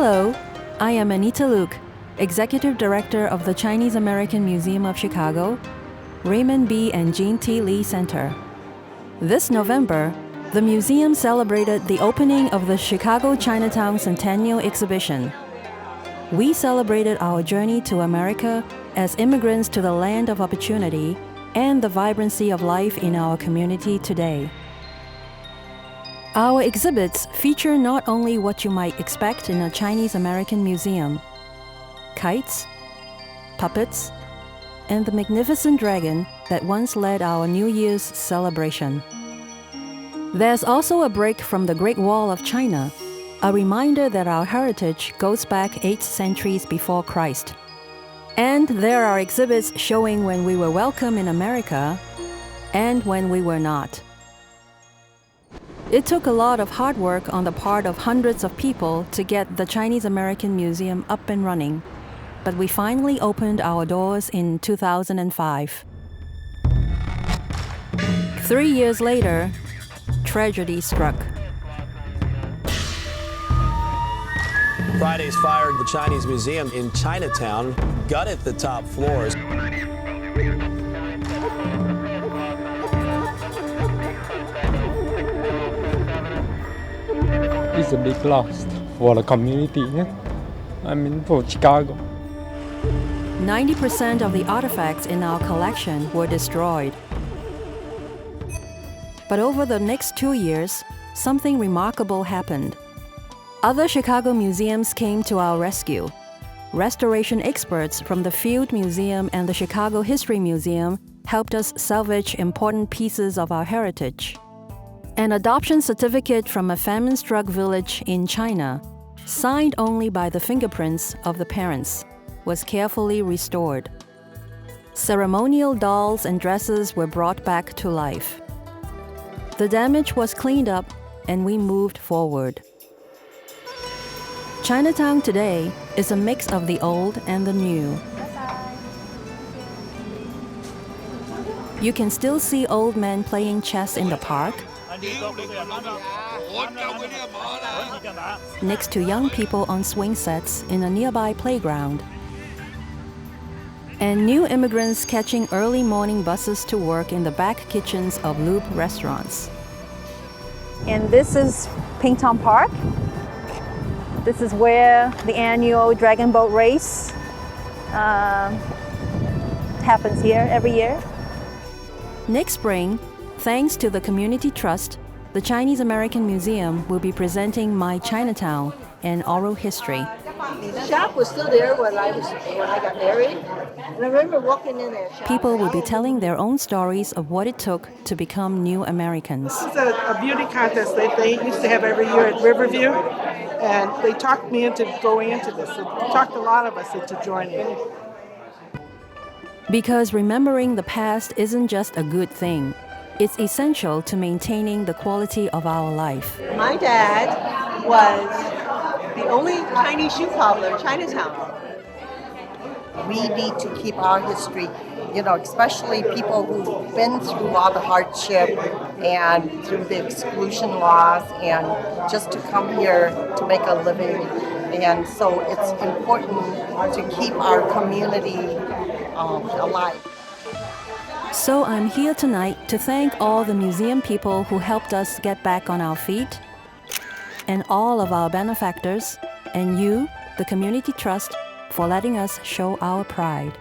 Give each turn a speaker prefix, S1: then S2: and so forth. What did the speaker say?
S1: Hello, I am Anita Luk, Executive Director of the Chinese American Museum of Chicago, Raymond B. and Jean T. Lee Center. This November, the museum celebrated the opening of the Chicago Chinatown Centennial Exhibition. We celebrated our journey to America as immigrants to the land of opportunity and the vibrancy of life in our community today. Our exhibits feature not only what you might expect in a Chinese American museum: kites, puppets, and the magnificent dragon that once led our New Year's celebration. There's also a break from the Great Wall of China, a reminder that our heritage goes back 8 centuries before Christ. And there are exhibits showing when we were welcome in America and when we were not. It took a lot of hard work on the part of hundreds of people to get the Chinese American Museum up and running, but we finally opened our doors in 2005. 3 years later, tragedy struck.
S2: Friday's fire at the Chinese Museum in Chinatown gutted the top floors.
S3: It's a big loss for the community, for Chicago.
S1: 90% of the artifacts in our collection were destroyed. But over the next 2 years, something remarkable happened. Other Chicago museums came to our rescue. Restoration experts from the Field Museum and the Chicago History Museum helped us salvage important pieces of our heritage. An adoption certificate from a famine-struck village in China, signed only by the fingerprints of the parents, was carefully restored. Ceremonial dolls and dresses were brought back to life. The damage was cleaned up and we moved forward. Chinatown today is a mix of the old and the new. You can still see old men playing chess in the park, next to young people on swing sets in a nearby playground, and new immigrants catching early morning buses to work in the back kitchens of Loop restaurants. And this is Pingtong Park. This is where the annual Dragon Boat Race happens here every year. Next spring, thanks to the Community Trust, the Chinese American Museum will be presenting My Chinatown, an oral history.
S4: The shop was still there when I got married. And I remember walking in there.
S1: People will be telling their own stories of what it took to become new Americans.
S5: This is a beauty contest they used to have every year at Riverview. And they talked me into going into this. They talked a lot of us into joining.
S1: Because remembering the past isn't just a good thing. It's essential to maintaining the quality of our life.
S4: My dad was the only Chinese shoe cobbler in Chinatown.
S6: We need to keep our history, especially people who've been through all the hardship and through the exclusion laws and just to come here to make a living. And so it's important to keep our community alive.
S1: So I'm here tonight to thank all the museum people who helped us get back on our feet, and all of our benefactors, and you, the Community Trust, for letting us show our pride.